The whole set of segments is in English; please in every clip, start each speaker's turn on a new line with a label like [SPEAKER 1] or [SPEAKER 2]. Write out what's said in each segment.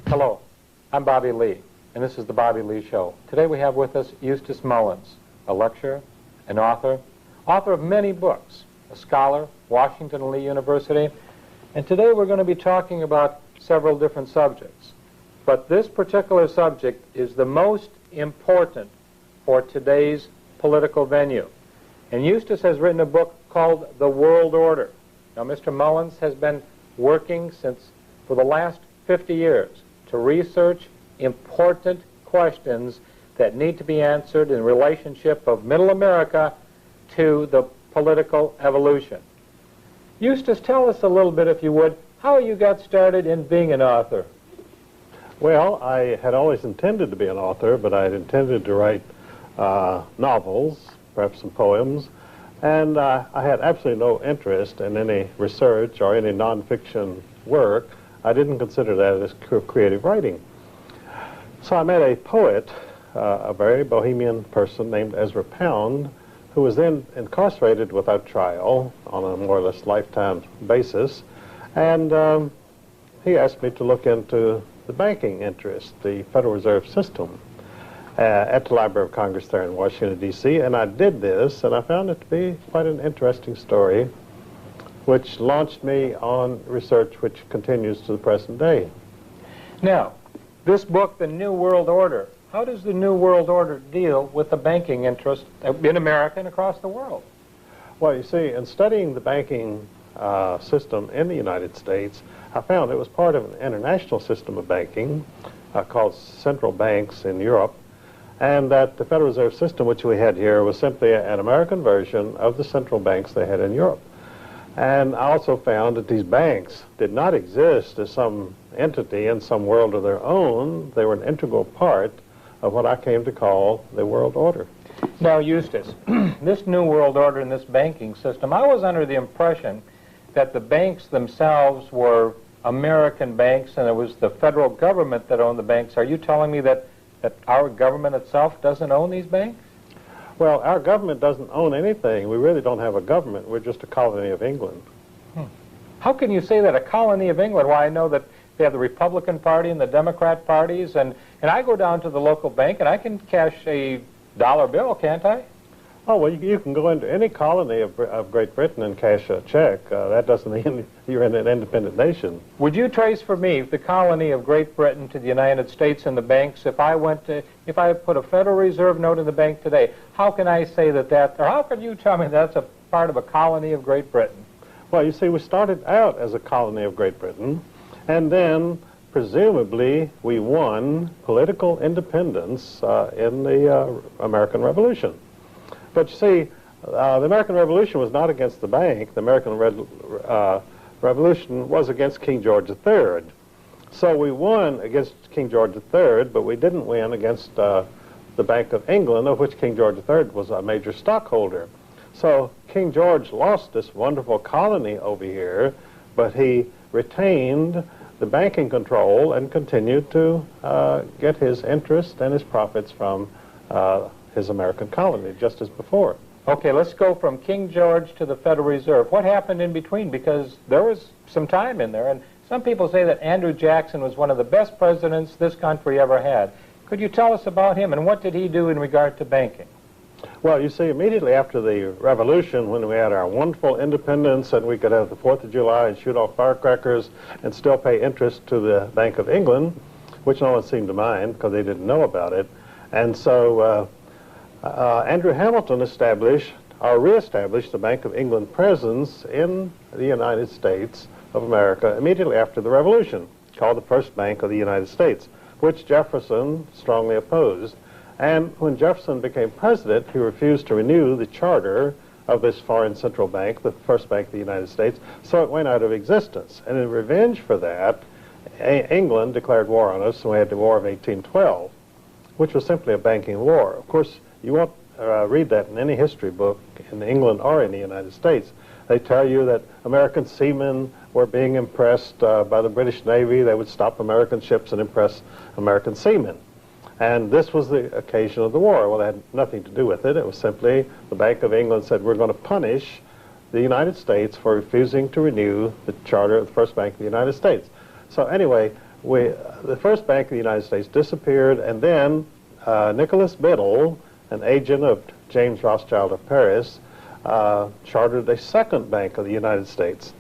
[SPEAKER 1] Hello, I'm Bobby Lee, and this is the Bobby Lee Show. Today we have with us Eustace Mullins, a lecturer, an author of many books, a scholar, Washington Lee University, and today we're going to be talking about several different subjects. But this particular subject is the most important for today's political venue. And Eustace has written a book called The World Order. Now, Mr. Mullins has been working for the last 50 years to research important questions that need to be answered in relationship of Middle America to the political evolution. Eustace, tell us a little bit, if you would, how you got started in being an author.
[SPEAKER 2] Well, I had always intended to be an author, but I had intended to write novels, perhaps some poems, and I had absolutely no interest in any research or any nonfiction work. I didn't consider that as creative writing. So I met a poet, a very bohemian person named Ezra Pound, who was then incarcerated without trial on a more or less lifetime basis. And he asked me to look into the banking interest, the Federal Reserve System, at the Library of Congress there in Washington, D.C. And I did this, and I found it to be quite an interesting story, which launched me on research which continues to the present day.
[SPEAKER 1] Now, this book, The New World Order, how does the New World Order deal with the banking interest in America and across the world?
[SPEAKER 2] Well, you see, in studying the banking system in the United States, I found it was part of an international system of banking called central banks in Europe, and that the Federal Reserve System, which we had here, was simply an American version of the central banks they had in Europe. And I also found that these banks did not exist as some entity in some world of their own. They were an integral part of what I came to call the world order.
[SPEAKER 1] Now, Eustace, this New World Order in this banking system, I was under the impression that the banks themselves were American banks and it was the federal government that owned the banks. Are you telling me that our government itself doesn't own these banks?
[SPEAKER 2] Well, our government doesn't own anything. We really don't have a government. We're just a colony of England.
[SPEAKER 1] How can you say that, a colony of England? Why, I know that they have the Republican Party and the Democrat parties, and I go down to the local bank and I can cash a dollar bill, can't I?
[SPEAKER 2] Oh, well, you can go into any colony of Great Britain and cash a check. That doesn't mean you're in an independent nation.
[SPEAKER 1] Would you trace for me the colony of Great Britain to the United States and the banks? If I put a Federal Reserve note in the bank today, how can I say or how can you tell me that's a part of a colony of Great Britain?
[SPEAKER 2] Well, you see, we started out as a colony of Great Britain, and then presumably we won political independence in the American Revolution. But you see, the American Revolution was not against the bank. The American Revolution was against King George III. So we won against King George III, but we didn't win against the Bank of England, of which King George III was a major stockholder. So King George lost this wonderful colony over here, but he retained the banking control and continued to get his interest and his profits from his American colony, just as before.
[SPEAKER 1] Okay, let's go from King George to the Federal Reserve. What happened in between? Because there was some time in there, and some people say that Andrew Jackson was one of the best presidents this country ever had. Could you tell us about him, and what did he do in regard to banking?
[SPEAKER 2] Well, you see, immediately after the Revolution, when we had our wonderful independence and we could have the 4th of July and shoot off firecrackers and still pay interest to the Bank of England, which no one seemed to mind because they didn't know about it. And so Andrew Hamilton reestablished the Bank of England presence in the United States of America immediately after the Revolution, called the First Bank of the United States, which Jefferson strongly opposed. And when Jefferson became president, he refused to renew the charter of this foreign central bank, the first bank of the United States, so it went out of existence. And in revenge for that, England declared war on us, and we had the War of 1812, which was simply a banking war. Of course, you won't read that in any history book in England or in the United States. They tell you that American seamen were being impressed by the British Navy. They would stop American ships and impress American seamen. And this was the occasion of the war. Well, it had nothing to do with it. It was simply the Bank of England said, we're going to punish the United States for refusing to renew the charter of the first Bank of the United States. So anyway, the first Bank of the United States disappeared, and then Nicholas Biddle, an agent of James Rothschild of Paris, chartered a second Bank of the United States.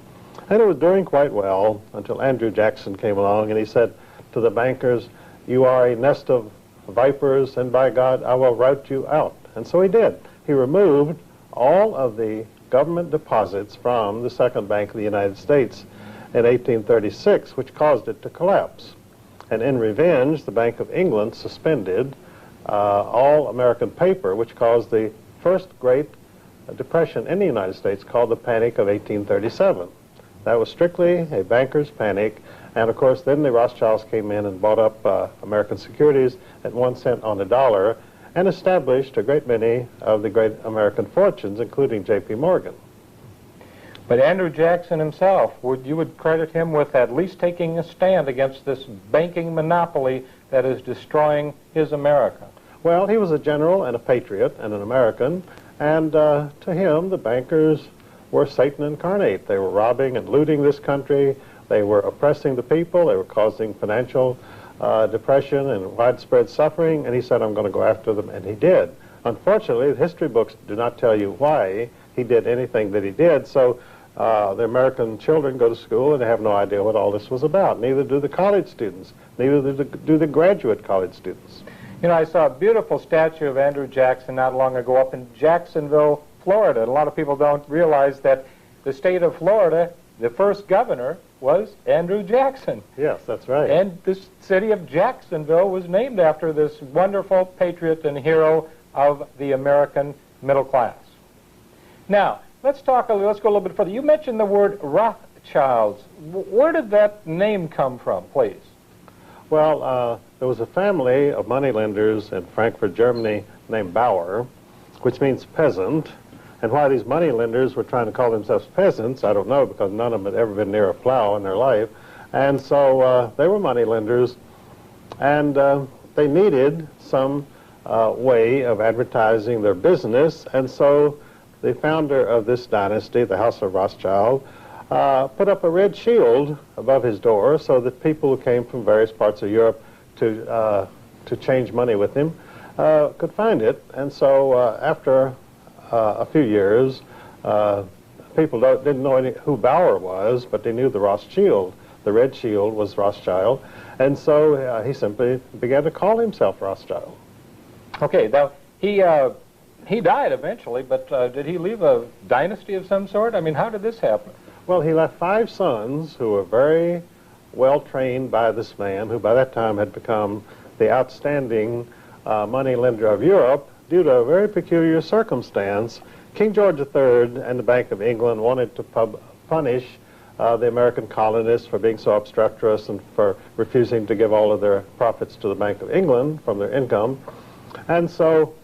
[SPEAKER 2] And it was doing quite well until Andrew Jackson came along, and he said to the bankers, you are a nest of vipers, and by God, I will rout you out. And so he did. He removed all of the government deposits from the second Bank of the United States in 1836, which caused it to collapse. And in revenge, the Bank of England suspended all American paper, which caused the first Great Depression in the United States, called the Panic of 1837. That was strictly a banker's panic. And of course, then the Rothschilds came in and bought up American securities at 1 cent on the dollar and established a great many of the great American fortunes, including J.P. Morgan.
[SPEAKER 1] But Andrew Jackson himself, you would credit him with at least taking a stand against this banking monopoly that is destroying his America.
[SPEAKER 2] Well, he was a general and a patriot and an American, and to him, the bankers were Satan incarnate. They were robbing and looting this country. They were oppressing the people. They were causing financial depression and widespread suffering, and he said, I'm going to go after them, and he did. Unfortunately, the history books do not tell you why he did anything that he did, so the American children go to school and they have no idea what all this was about. Neither do the college students. Neither do the graduate college students.
[SPEAKER 1] You know, I saw a beautiful statue of Andrew Jackson not long ago up in Jacksonville, Florida. And a lot of people don't realize that the state of Florida, the first governor was Andrew Jackson.
[SPEAKER 2] Yes, that's right.
[SPEAKER 1] And this city of Jacksonville was named after this wonderful patriot and hero of the American middle class. Now, let's go a little bit further. You mentioned the word Rothschilds. Where did that name come from, please?
[SPEAKER 2] Well, there was a family of moneylenders in Frankfurt, Germany, named Bauer, which means peasant. And why these moneylenders were trying to call themselves peasants, I don't know, because none of them had ever been near a plow in their life. And so they were moneylenders, and they needed some way of advertising their business. And so the founder of this dynasty, the House of Rothschild, put up a red shield above his door so that people who came from various parts of Europe to change money with him could find it. And so after a few years, people didn't know who Bauer was, but they knew the Rothschild. The red shield was Rothschild. And so he simply began to call himself Rothschild.
[SPEAKER 1] Okay, now he died eventually, but did he leave a dynasty of some sort? I mean, how did this happen?
[SPEAKER 2] Well, he left 5 sons who were very well trained by this man, who by that time had become the outstanding money lender of Europe. Due to a very peculiar circumstance, King George III and the Bank of England wanted to punish the American colonists for being so obstreperous and for refusing to give all of their profits to the Bank of England from their income. And so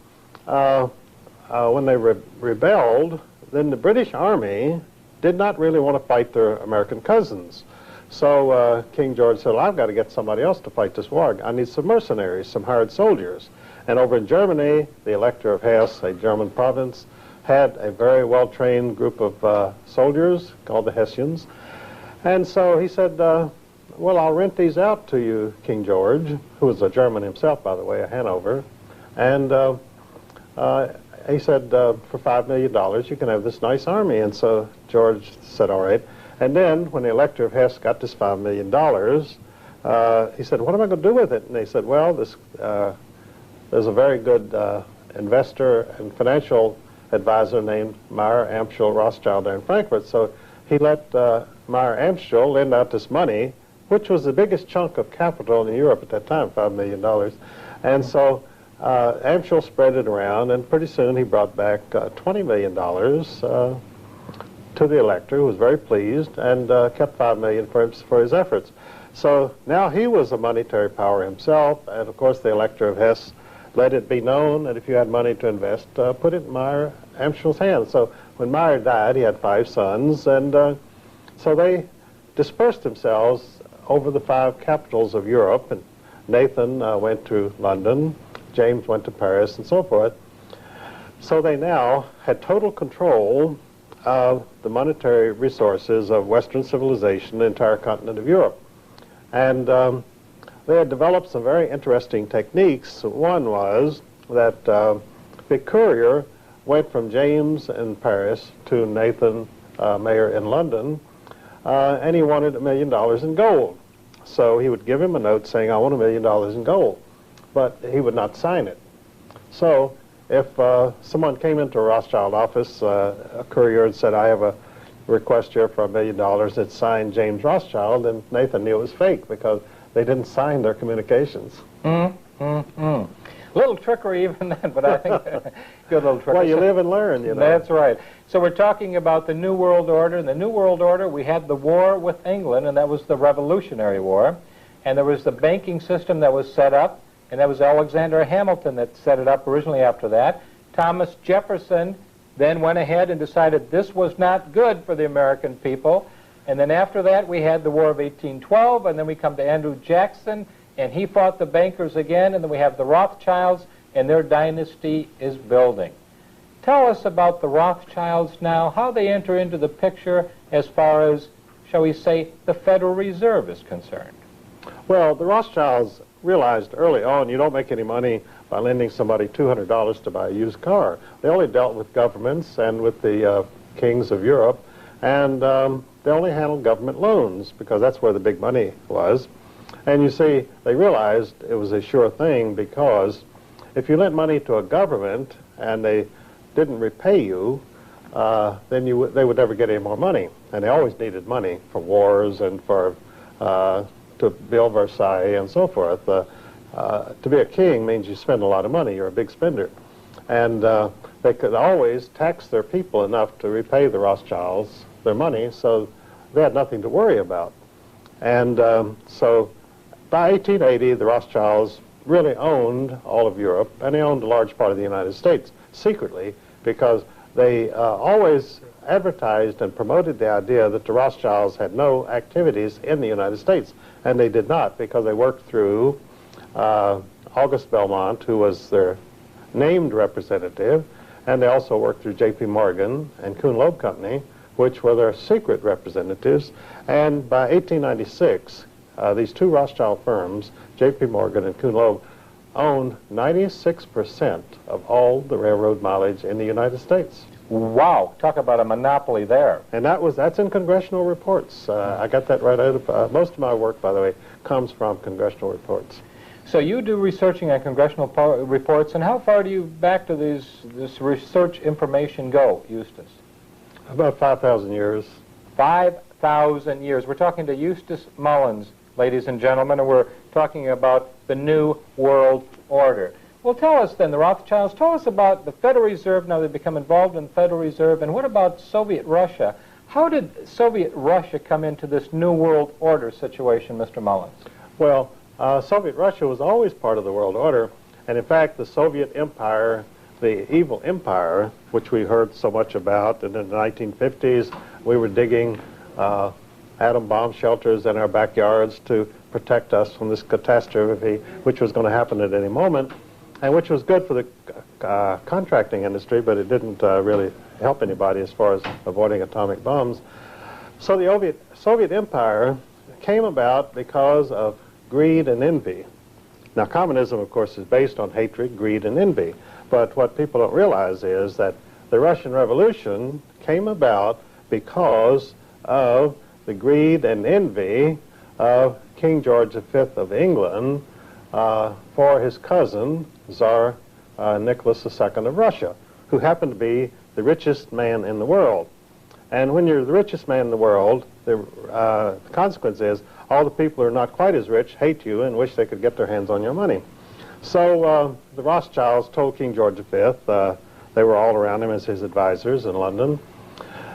[SPEAKER 2] when they rebelled, then the British Army did not really want to fight their American cousins. So King George said, well, I've got to get somebody else to fight this war. I need some mercenaries, some hired soldiers. And over in Germany, the Elector of Hesse, a German province, had a very well-trained group of soldiers called the Hessians. And so he said, well, I'll rent these out to you, King George, who was a German himself, by the way, a Hanover. And he said, for $5 million, you can have this nice army. And so George said, all right. And then when the Elector of Hesse got this $5 million, he said, what am I going to do with it? And they said, well, there's a very good investor and financial advisor named Meyer Amschel Rothschild there in Frankfurt. So he let Meyer Amschel lend out this money, which was the biggest chunk of capital in Europe at that time, $5 million. And so Amschel spread it around, and pretty soon he brought back $20 million to the elector, who was very pleased, and kept $5 million for his efforts. So now he was a monetary power himself, and of course the elector of Hesse let it be known that if you had money to invest, put it in Meyer Amschel's hands. So when Meyer died, he had 5 sons, and so they dispersed themselves over the 5 capitals of Europe. And Nathan went to London, James went to Paris, and so forth. So they now had total control of the monetary resources of Western civilization, the entire continent of Europe. And they had developed some very interesting techniques. One was that the courier went from James in Paris to Nathan Mayer in London, and he wanted $1 million in gold. So he would give him a note saying, I want $1 million in gold, but he would not sign it. So if someone came into a Rothschild office, a courier, and said, I have a request here for $1 million, it's signed James Rothschild, and Nathan knew it was fake because they didn't sign their communications.
[SPEAKER 1] Little trickery even then, but I think good little trickery.
[SPEAKER 2] Well, you live and learn, you know.
[SPEAKER 1] That's right. So we're talking about the New World Order. In the New World Order, we had the war with England, and that was the Revolutionary War. And there was the banking system that was set up, and that was Alexander Hamilton that set it up originally after that. Thomas Jefferson then went ahead and decided this was not good for the American people. And then after that, we had the War of 1812, and then we come to Andrew Jackson, and he fought the bankers again, and then we have the Rothschilds, and their dynasty is building. Tell us about the Rothschilds now, how they enter into the picture as far as, shall we say, the Federal Reserve is concerned.
[SPEAKER 2] Well, the Rothschilds realized early on you don't make any money by lending somebody $200 to buy a used car. They only dealt with governments and with the kings of Europe, and they only handled government loans because that's where the big money was. And you see, they realized it was a sure thing because if you lent money to a government and they didn't repay you, then they would never get any more money. And they always needed money for wars and for to build Versailles and so forth. To be a king means you spend a lot of money. You're a big spender. And they could always tax their people enough to repay the Rothschilds their money, so they had nothing to worry about. And so by 1880, the Rothschilds really owned all of Europe, and they owned a large part of the United States secretly because they always advertised and promoted the idea that the Rothschilds had no activities in the United States, and they did not because they worked through August Belmont, who was their named representative, and they also worked through J.P. Morgan and Kuhn Loeb Company, which were their secret representatives. And by 1896, these 2 Rothschild firms, J.P. Morgan and Kuhn Loeb, owned 96% of all the railroad mileage in the United States.
[SPEAKER 1] Wow, talk about a monopoly there.
[SPEAKER 2] And that's in congressional reports. I got that right out of, most of my work, by the way, comes from congressional reports.
[SPEAKER 1] So you do researching on congressional reports, and how far do you back to this research information go, Eustace?
[SPEAKER 2] About 5,000 years.
[SPEAKER 1] 5,000 years. We're talking to Eustace Mullins, ladies and gentlemen, and we're talking about the New World Order. Well, tell us then, the Rothschilds, tell us about the Federal Reserve. Now they've become involved in the Federal Reserve, and what about Soviet Russia? How did Soviet Russia come into this New World Order situation, Mr. Mullins?
[SPEAKER 2] Well, Soviet Russia was always part of the world order, and in fact the Soviet Empire, the evil empire, which we heard so much about, and in the 1950s we were digging atom bomb shelters in our backyards to protect us from this catastrophe which was going to happen at any moment, and which was good for the contracting industry, but it didn't really help anybody as far as avoiding atomic bombs. So the Soviet Empire came about because of greed and envy. Now, communism, of course, is based on hatred, greed, and envy. But what people don't realize is that the Russian Revolution came about because of the greed and envy of King George V of England for his cousin, Tsar Nicholas II of Russia, who happened to be the richest man in the world. And when you're the richest man in the world, the consequence is all the people who are not quite as rich hate you and wish they could get their hands on your money. So the Rothschilds told King George V, they were all around him as his advisors in London,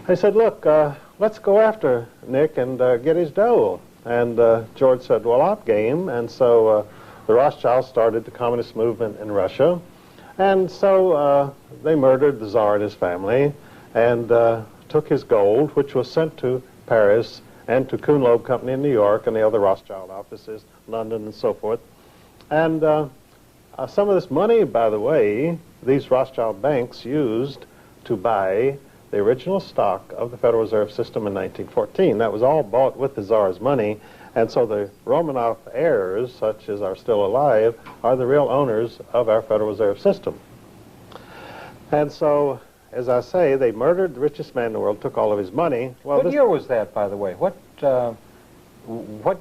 [SPEAKER 2] they said, look, let's go after Nick and get his dough. And George said, well, I'm game. And so the Rothschilds started the communist movement in Russia. And so they murdered the Tsar and his family and took his gold, which was sent to Paris and to Kuhn Loeb Company in New York and the other Rothschild offices, London and so forth. And some of this money, by the way, these Rothschild banks used to buy the original stock of the Federal Reserve System in 1914. That was all bought with the Tsar's money, and so the Romanov heirs, such as are still alive, are the real owners of our Federal Reserve System. And so, as I say, they murdered the richest man in the world, took all of his money. Well,
[SPEAKER 1] what year was that, by the way? What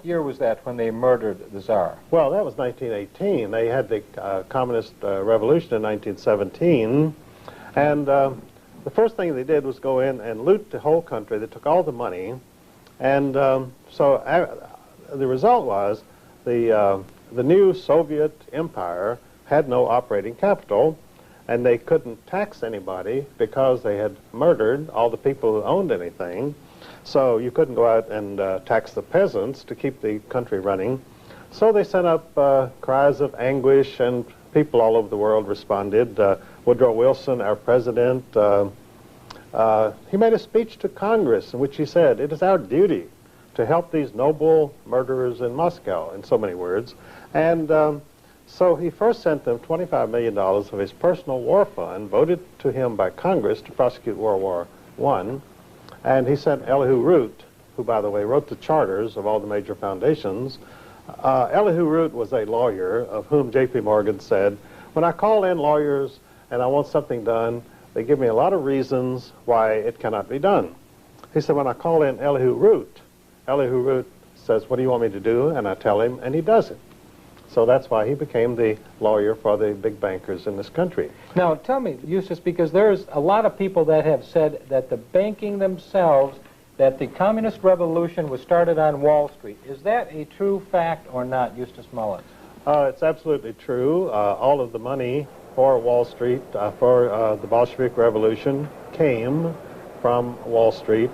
[SPEAKER 1] year was that when they murdered the Tsar?
[SPEAKER 2] Well, that was 1918. They had the Communist Revolution in 1917, and the first thing they did was go in and loot the whole country. They took all the money, and so the result was the new Soviet empire had no operating capital, and they couldn't tax anybody because they had murdered all the people who owned anything. So you couldn't go out and tax the peasants to keep the country running. So they sent up cries of anguish, and people all over the world responded. Woodrow Wilson, our president, he made a speech to Congress in which he said, it is our duty to help these noble murderers in Moscow, in so many words. And so he first sent them $25 million of his personal war fund, voted to him by Congress to prosecute World War I. And he sent Elihu Root, who, by the way, wrote the charters of all the major foundations. Elihu Root was a lawyer of whom J.P. Morgan said, when I call in lawyers and I want something done, they give me a lot of reasons why it cannot be done. He said, when I call in Elihu Root says, what do you want me to do? And I tell him, and he does it. So that's why he became the lawyer for the big bankers in this country.
[SPEAKER 1] Now, tell me, Eustace, because there's a lot of people that have said that the banking themselves, that the communist revolution was started on Wall Street. Is that a true fact or not, Eustace Mullins?
[SPEAKER 2] It's absolutely true. All of the money for Wall Street, for the Bolshevik Revolution, came from Wall Street,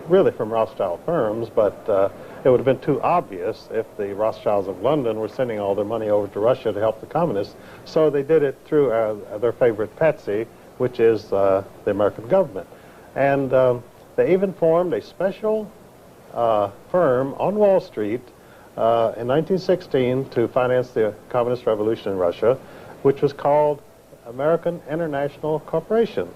[SPEAKER 2] really from Rothschild firms, but it would have been too obvious if the Rothschilds of London were sending all their money over to Russia to help the communists. So they did it through their favorite patsy, which is the American government. And they even formed a special firm on Wall Street in 1916 to finance the communist revolution in Russia, which was called American International Corporation.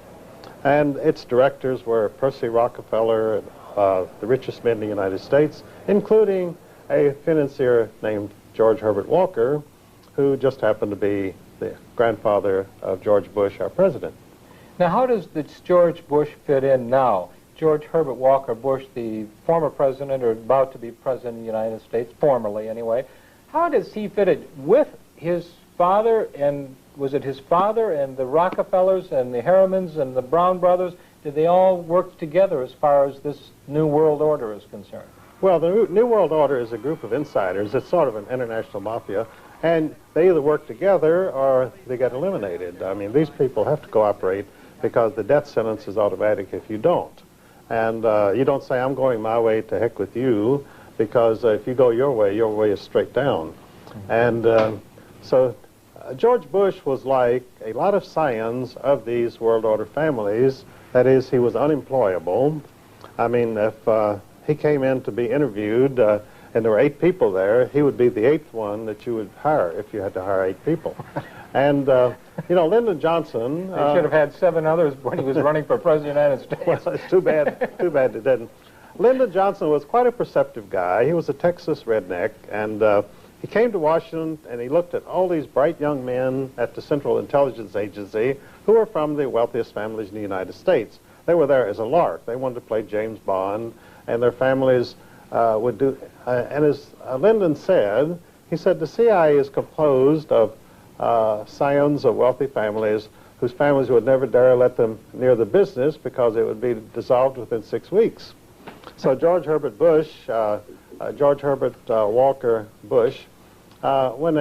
[SPEAKER 2] And its directors were Percy Rockefeller, the richest men in the United States, including a financier named George Herbert Walker, who just happened to be the grandfather of George Bush, our president.
[SPEAKER 1] Now, how does this George Bush fit in now? George Herbert Walker Bush, the former president, or about to be president of the United States, formerly anyway, how does he fit in with his father, and was it his father and the Rockefellers and the Harrimans and the Brown brothers? Did they all work together as far as this New World Order is concerned?
[SPEAKER 2] Well, the New World Order is a group of insiders. It's sort of an international mafia, and they either work together or they get eliminated. I mean, these people have to cooperate because the death sentence is automatic if you don't. And you don't say, I'm going my way, to heck with you, because if you go your way is straight down. And so George Bush was like a lot of scions of these World Order families. That is, he was unemployable. I mean, if he came in to be interviewed and there were 8 people there, he would be the 8th one that you would hire if you had to hire 8 people. And, you know, Lyndon Johnson...
[SPEAKER 1] He should have had 7 others when he was running for President of the United States.
[SPEAKER 2] Well, it's too bad they didn't. Lyndon Johnson was quite a perceptive guy. He was a Texas redneck, and he came to Washington and he looked at all these bright young men at the Central Intelligence Agency who were from the wealthiest families in the United States. They were there as a lark. They wanted to play James Bond, and their families would do... and as Lyndon said, he said the CIA is composed of scions of wealthy families whose families would never dare let them near the business because it would be dissolved within 6 weeks. So George Herbert Walker Bush, when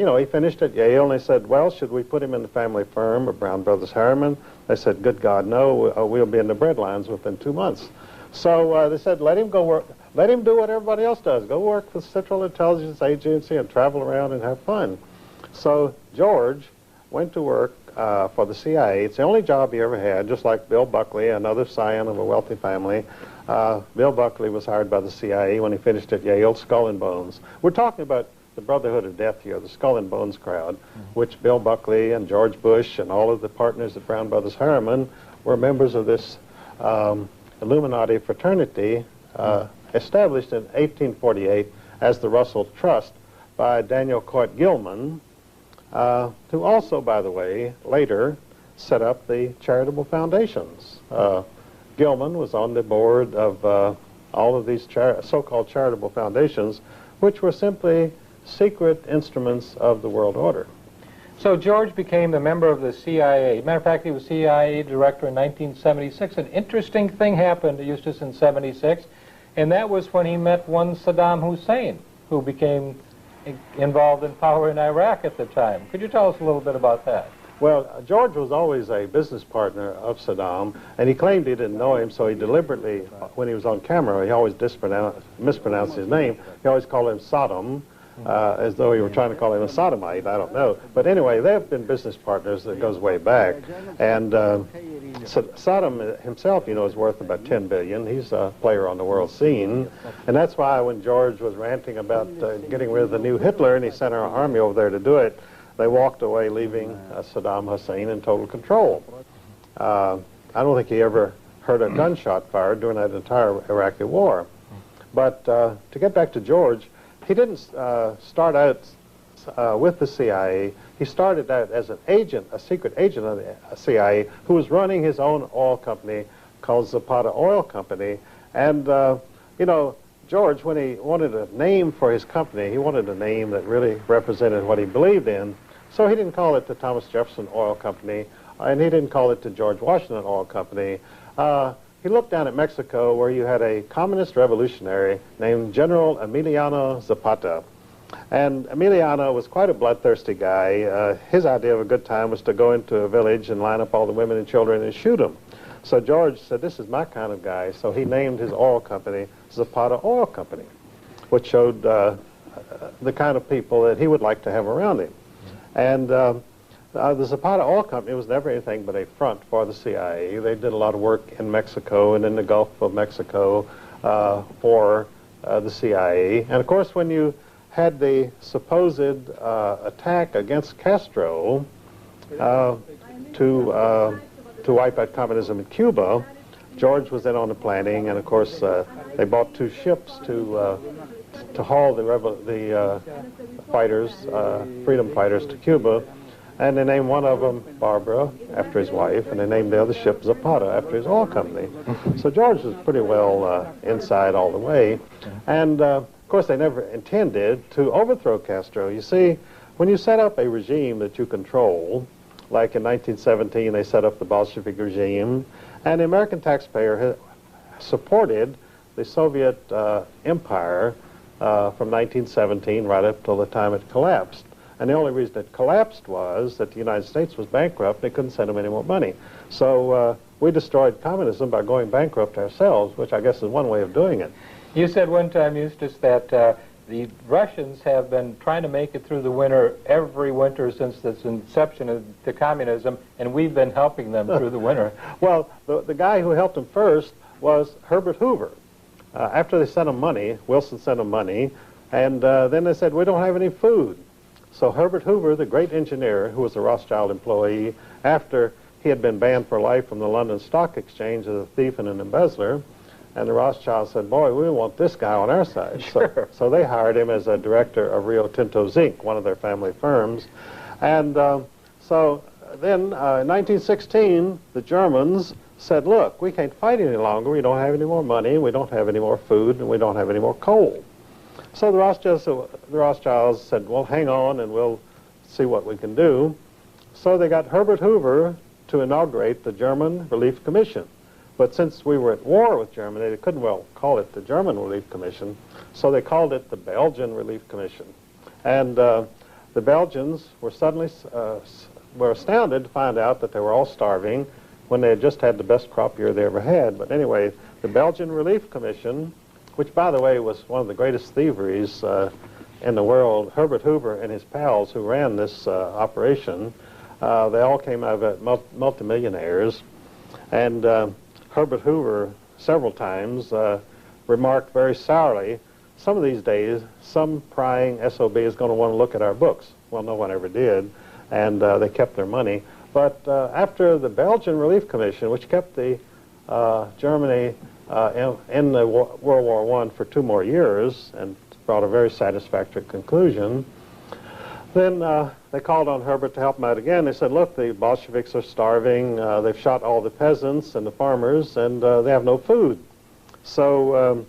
[SPEAKER 2] you know, he finished at Yale, and they said, well, should we put him in the family firm of Brown Brothers Harriman? They said, good God, no, we'll be in the bread lines within 2 months. So they said, let him go work, let him do what everybody else does. Go work for the Central Intelligence Agency and travel around and have fun. So George went to work for the CIA. It's the only job he ever had, just like Bill Buckley, another scion of a wealthy family. Bill Buckley was hired by the CIA when he finished at Yale, Skull and Bones. We're talking about the Brotherhood of Death here, the Skull and Bones crowd, which Bill Buckley and George Bush and all of the partners at Brown Brothers Harriman were members of this Illuminati fraternity established in 1848 as the Russell Trust by Daniel Coit Gilman, who also, by the way, later set up the charitable foundations. Gilman was on the board of all of these so-called charitable foundations, which were simply secret instruments of the world order.
[SPEAKER 1] So George became a member of the CIA. Matter of fact, he was CIA director in 1976. An interesting thing happened to Eustace in 76, and that was when he met one Saddam Hussein, who became involved in power in Iraq at the time. Could you tell us a little bit about that?
[SPEAKER 2] Well, George was always a business partner of Saddam, and he claimed he didn't know him, so he deliberately, when he was on camera, he always mispronounced his name. He always called him Saddam, as though he were trying to call him a sodomite, I don't know. But anyway, they've been business partners that goes way back. And Saddam himself, you know, is worth about $10 billion. He's a player on the world scene. And that's why when George was ranting about getting rid of the new Hitler, and he sent our army over there to do it, they walked away, leaving Saddam Hussein in total control. I don't think he ever heard a gunshot fired during that entire Iraqi war. But to get back to George, he didn't start out with the CIA. He started out as an agent, a secret agent of the CIA, who was running his own oil company called Zapata Oil Company. And, you know, George, when he wanted a name for his company, he wanted a name that really represented what he believed in. So he didn't call it the Thomas Jefferson Oil Company, and he didn't call it the George Washington Oil Company. He looked down at Mexico, where you had a communist revolutionary named General Emiliano Zapata. And Emiliano was quite a bloodthirsty guy. His idea of a good time was to go into a village and line up all the women and children and shoot them. So George said, this is my kind of guy. So he named his oil company Zapata Oil Company, which showed the kind of people that he would like to have around him. And the Zapata Oil Company was never anything but a front for the CIA. They did a lot of work in Mexico and in the Gulf of Mexico for the CIA. And of course, when you had the supposed attack against Castro to wipe out communism in Cuba, George was in on the planning, and of course they bought 2 ships to haul the fighters, freedom fighters, to Cuba. And they named one of them Barbara, after his wife, and they named the other ship Zapata, after his oil company. So George was pretty well inside all the way. And, of course, they never intended to overthrow Castro. You see, when you set up a regime that you control, like in 1917 they set up the Bolshevik regime, and the American taxpayer supported the Soviet empire from 1917 right up till the time it collapsed. And the only reason it collapsed was that the United States was bankrupt. They couldn't send them any more money. So we destroyed communism by going bankrupt ourselves, which I guess is one way of doing it.
[SPEAKER 1] You said one time, Eustace, that the Russians have been trying to make it through the winter every winter since the inception of the communism, and we've been helping them through the winter.
[SPEAKER 2] Well, the guy who helped them first was Herbert Hoover. After they sent him money, Wilson sent him money, and then they said, we don't have any food. So Herbert Hoover, the great engineer, who was a Rothschild employee, after he had been banned for life from the London Stock Exchange as a thief and an embezzler, and the Rothschilds said, boy, we want this guy on our side.
[SPEAKER 1] Sure.
[SPEAKER 2] So they hired him as a director of Rio Tinto Zinc, one of their family firms. And so then in 1916, the Germans said, look, we can't fight any longer. We don't have any more money, we don't have any more food, and we don't have any more coal. So the Rothschilds said, well, hang on, and we'll see what we can do. So they got Herbert Hoover to inaugurate the German Relief Commission. But since we were at war with Germany, they couldn't well call it the German Relief Commission, so they called it the Belgian Relief Commission. And the Belgians were suddenly were astounded to find out that they were all starving when they had just had the best crop year they ever had. But anyway, the Belgian Relief Commission, which, by the way, was one of the greatest thieveries in the world, Herbert Hoover and his pals who ran this operation, they all came out of it multimillionaires. And Herbert Hoover, several times, remarked very sourly, some of these days, some prying SOB is going to want to look at our books. Well, no one ever did, and they kept their money. But after the Belgian Relief Commission, which kept the Germany in the World War I for 2 more years and brought a very satisfactory conclusion, then they called on Herbert to help them out again. They said, look, the Bolsheviks are starving, they've shot all the peasants and the farmers, and they have no food. So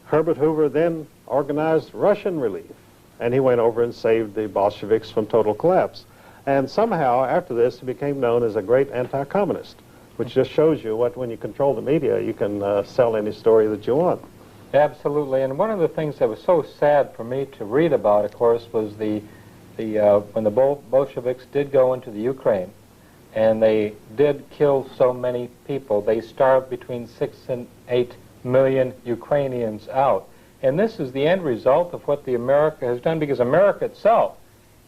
[SPEAKER 2] Herbert Hoover then organized Russian relief, and he went over and saved the Bolsheviks from total collapse. And somehow, after this, he became known as a great anti-communist, which just shows you what, when you control the media, you can sell any story that you want.
[SPEAKER 1] Absolutely. And one of the things that was so sad for me to read about, of course, was when the Bolsheviks did go into the Ukraine, and they did kill so many people. They starved between 6 and 8 million Ukrainians out. And this is the end result of what the America has done, because America itself,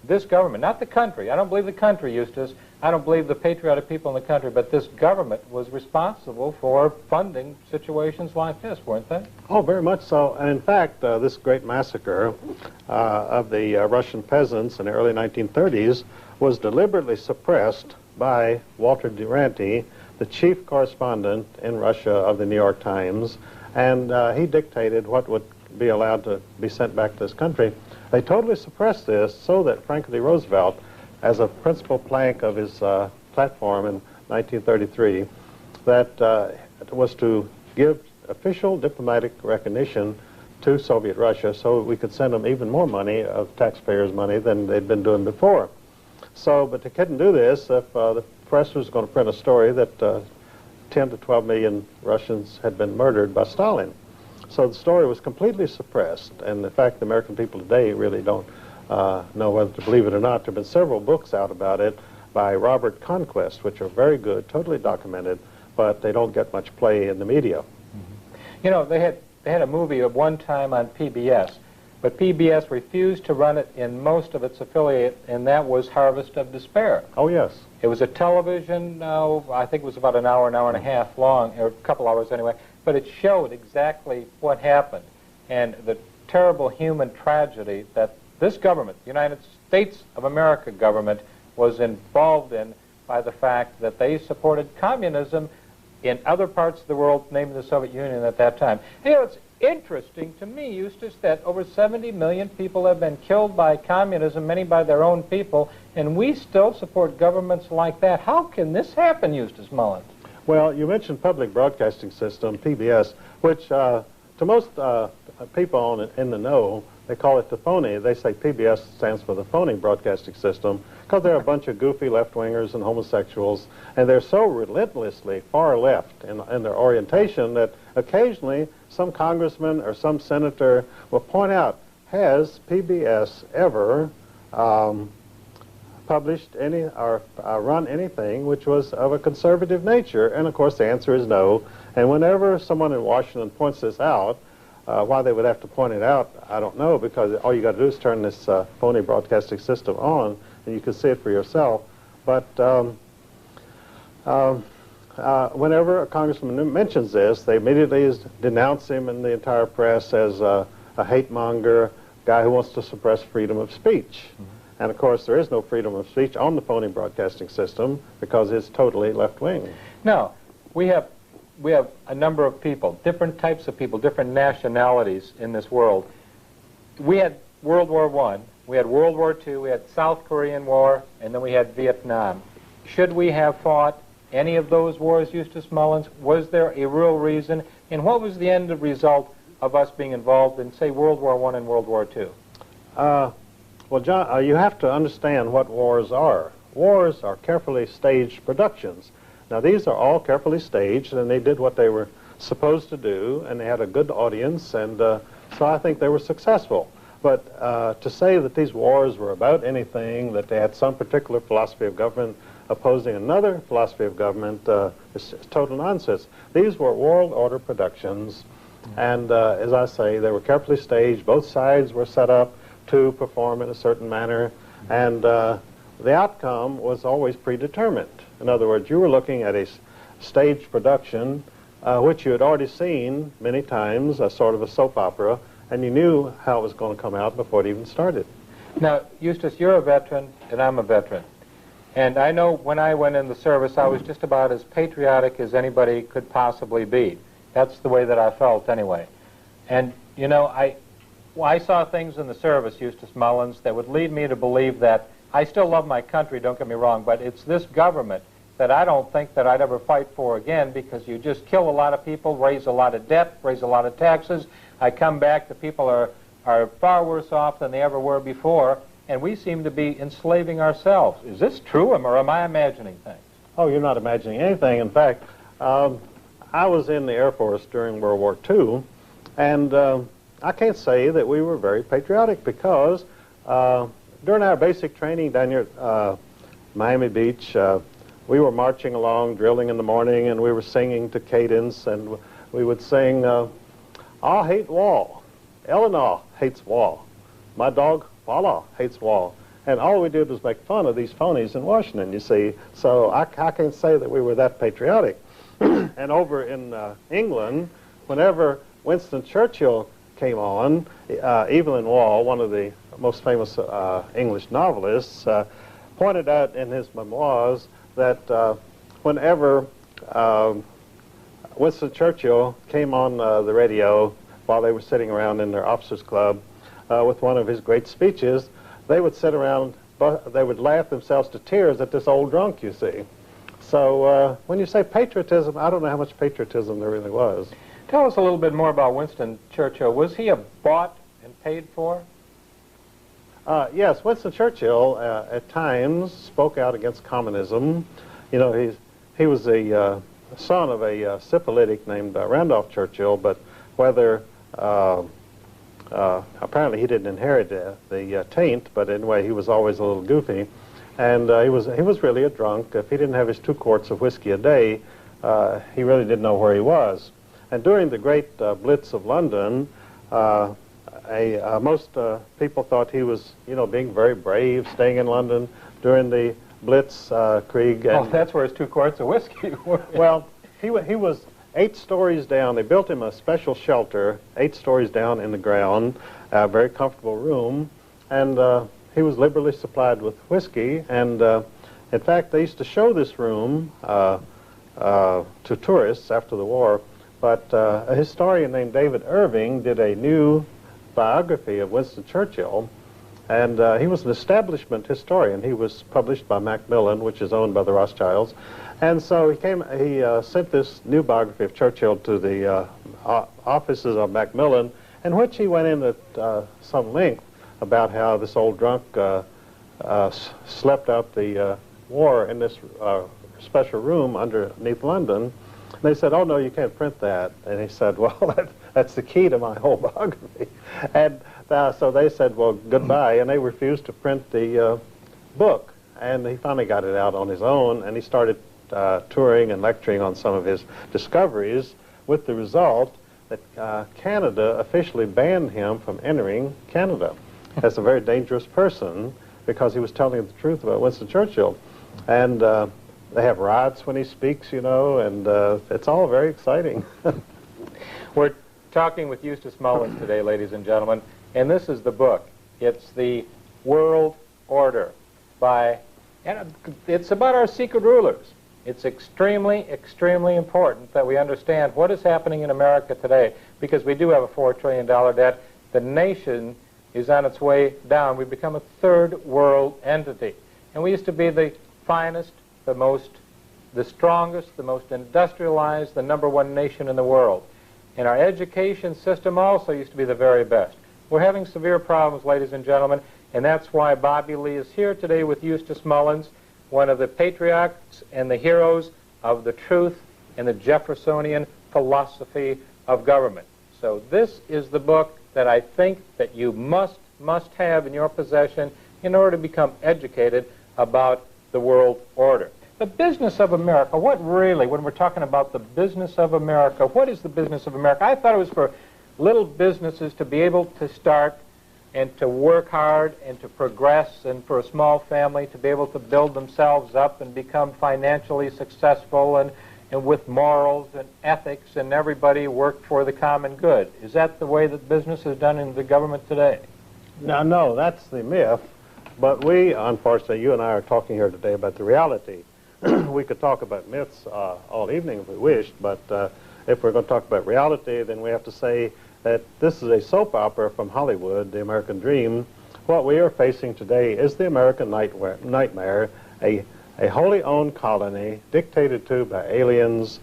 [SPEAKER 1] this government, not the country, I don't believe the country, Eustace, I don't believe the patriotic people in the country, but this government was responsible for funding situations like this, weren't they?
[SPEAKER 2] Oh, very much so. And in fact, this great massacre of the Russian peasants in the early 1930s was deliberately suppressed by Walter Duranty, the chief correspondent in Russia of the New York Times, and he dictated what would be allowed to be sent back to this country. They totally suppressed this so that Franklin D. Roosevelt, as a principal plank of his platform in 1933, that was to give official diplomatic recognition to Soviet Russia so we could send them even more money, of taxpayers' money, than they'd been doing before. So, but they couldn't do this if the press was going to print a story that 10 to 12 million Russians had been murdered by Stalin. So the story was completely suppressed, and in fact the American people today really don't know whether to believe it or not. There have been several books out about it by Robert Conquest, which are very good, totally documented, but they don't get much play in the media.
[SPEAKER 1] Mm-hmm. You know, they had a movie at one time on PBS, but PBS refused to run it in most of its affiliate, and that was Harvest of Despair.
[SPEAKER 2] Oh, yes.
[SPEAKER 1] It was a television, I think it was about an hour and a half long, or a couple hours anyway, but it showed exactly what happened and the terrible human tragedy that this government, the United States of America government, was involved in by the fact that they supported communism in other parts of the world, namely the Soviet Union at that time. You know, it's interesting to me, Eustace, that over 70 million people have been killed by communism, many by their own people, and we still support governments like that. How can this happen, Eustace Mullins?
[SPEAKER 2] Well, you mentioned public broadcasting system, PBS, which to most people in the know, they call it the phony. They say PBS stands for the phony broadcasting system because they're a bunch of goofy left-wingers and homosexuals, and they're so relentlessly far left in their orientation that occasionally some congressman or some senator will point out, has PBS ever published any or run anything which was of a conservative nature? And of course the answer is no. And whenever someone in Washington points this out, why they would have to point it out, I don't know, because all you got to do is turn this phony broadcasting system on and you can see it for yourself. But whenever a congressman mentions this, they immediately denounce him in the entire press as a hate monger, guy who wants to suppress freedom of speech. Mm-hmm. And of course there is no freedom of speech on the phony broadcasting system because it's totally left-wing.
[SPEAKER 1] Now, we have a number of people, different types of people, different nationalities in this world. We had World War I, we had World War II, we had South Korean War, and then we had Vietnam. Should we have fought any of those wars, Eustace Mullins? Was there a real reason? And what was the end result of us being involved in, say, World War I and World War II?
[SPEAKER 2] Well, John, you have to understand what wars are. Wars are carefully staged productions. Now, these are all carefully staged, and they did what they were supposed to do, and they had a good audience, and so I think they were successful. But to say that these wars were about anything, that they had some particular philosophy of government opposing another philosophy of government is total nonsense. These were world order productions, and as I say, they were carefully staged. Both sides were set up to perform in a certain manner, and the outcome was always predetermined. In other words, you were looking at a staged production which you had already seen many times, a sort of a soap opera, and you knew how it was going to come out before it even started.
[SPEAKER 1] Now, Eustace, you're a veteran, and I'm a veteran. And I know when I went in the service, I was just about as patriotic as anybody could possibly be. That's the way that I felt anyway. And, you know, I saw things in the service, Eustace Mullins, that would lead me to believe that I still love my country, don't get me wrong, but it's this government that I don't think that I'd ever fight for again, because you just kill a lot of people, raise a lot of debt, raise a lot of taxes. I come back, the people are far worse off than they ever were before, and we seem to be enslaving ourselves. Is this true, or am I imagining things?
[SPEAKER 2] Oh, you're not imagining anything. In fact, I was in the Air Force during World War II, and I can't say that we were very patriotic, because during our basic training down here at Miami Beach, we were marching along, drilling in the morning, and we were singing to cadence, and we would sing, I hate wall, Eleanor hates wall, my dog Paula hates wall. And all we did was make fun of these phonies in Washington, you see. So I can't say that we were that patriotic. And over in England, whenever Winston Churchill came on, Evelyn Waugh, one of the most famous English novelists, pointed out in his memoirs that whenever Winston Churchill came on the radio while they were sitting around in their officers' club with one of his great speeches, they would sit around, they would laugh themselves to tears at this old drunk, you see. So when you say patriotism, I don't know how much patriotism there really was.
[SPEAKER 1] Tell us a little bit more about Winston Churchill. Was he bought and paid for?
[SPEAKER 2] Yes, Winston Churchill at times spoke out against communism. You know, he was a son of a syphilitic named Randolph Churchill, but whether apparently he didn't inherit the taint, but anyway, he was always a little goofy, and he was really a drunk. If he didn't have his 2 quarts of whiskey a day, he really didn't know where he was. And during the great Blitz of London, most people thought he was, you know, being very brave, staying in London during the Blitzkrieg.
[SPEAKER 1] Oh, that's where his 2 quarts of whiskey were.
[SPEAKER 2] Well, he was 8 stories down. They built him a special shelter, 8 stories down in the ground, a very comfortable room, and he was liberally supplied with whiskey. And in fact, they used to show this room to tourists after the war. But a historian named David Irving did a new biography of Winston Churchill, and he was an establishment historian. He was published by Macmillan, which is owned by the Rothschilds. And so he sent this new biography of Churchill to the offices of Macmillan, in which he went in at some length about how this old drunk slept out the war in this special room underneath London. And they said, oh, no, you can't print that. And he said, well, that's the key to my whole biography. And so they said, well, goodbye, and they refused to print the book. And he finally got it out on his own, and he started touring and lecturing on some of his discoveries, with the result that Canada officially banned him from entering Canada as a very dangerous person, because he was telling the truth about Winston Churchill. And they have riots when he speaks, you know, and it's all very exciting.
[SPEAKER 1] We're talking with Eustace Mullins today, ladies and gentlemen, and this is the book. It's The World Order and it's about our secret rulers. It's extremely, extremely important that we understand what is happening in America today, because we do have a $4 trillion debt. The nation is on its way down. We've become a third world entity. And we used to be the finest, the strongest, the most industrialized, the #1 nation in the world. And our education system also used to be the very best. We're having severe problems, ladies and gentlemen, and that's why Bobby Lee is here today with Eustace Mullins, one of the patriots and the heroes of the truth and the Jeffersonian philosophy of government. So this is the book that I think that you must must have in your possession in order to become educated about the world order. The business of America, what really, when we're talking about the business of America, what is the business of America? I thought it was for little businesses to be able to start and to work hard and to progress, and for a small family to be able to build themselves up and become financially successful and with morals and ethics, and everybody work for the common good. Is that the way that business is done in the government today?
[SPEAKER 2] No, that's the myth. But we, unfortunately, you and I are talking here today about the reality. We could talk about myths all evening if we wished, but if we're going to talk about reality, then we have to say that this is a soap opera from Hollywood, the American dream. What we are facing today is the American nightmare, a wholly owned colony dictated to by aliens,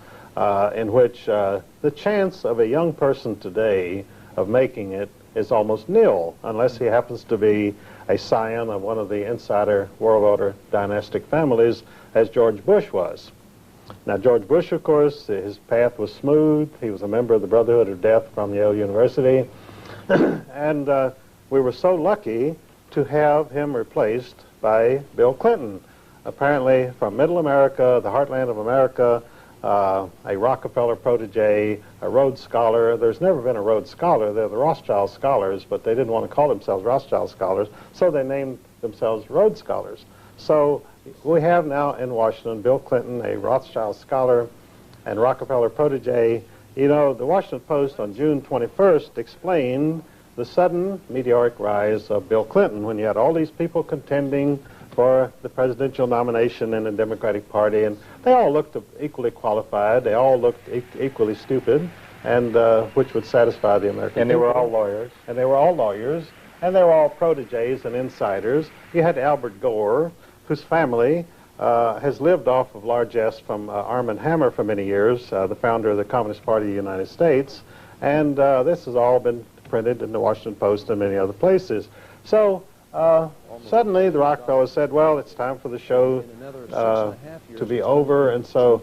[SPEAKER 2] in which the chance of a young person today of making it is almost nil, unless he happens to be a scion of one of the insider world order dynastic families, as George Bush was. Now, George Bush, of course, his path was smooth. He was a member of the Brotherhood of Death from Yale University. And we were so lucky to have him replaced by Bill Clinton, apparently from Middle America, the heartland of America, a Rockefeller protege, a Rhodes Scholar. There's never been a Rhodes Scholar. They're the Rothschild Scholars, but they didn't want to call themselves Rothschild Scholars, so they named themselves Rhodes Scholars. So we have now in Washington Bill Clinton, a Rothschild Scholar and Rockefeller protege. You know, the Washington Post on June 21st explained the sudden meteoric rise of Bill Clinton when you had all these people contending for the presidential nomination in the Democratic Party, and they all looked equally qualified, they all looked equally stupid, and which would satisfy the American people.
[SPEAKER 1] And they were all lawyers.
[SPEAKER 2] And they were all lawyers, and they were all proteges and insiders. You had Albert Gore, whose family has lived off of largesse from Arm & Hammer for many years, the founder of the Communist Party of the United States, and this has all been printed in the Washington Post and many other places. So suddenly the Rockefellers said, well, it's time for the show to be over, and so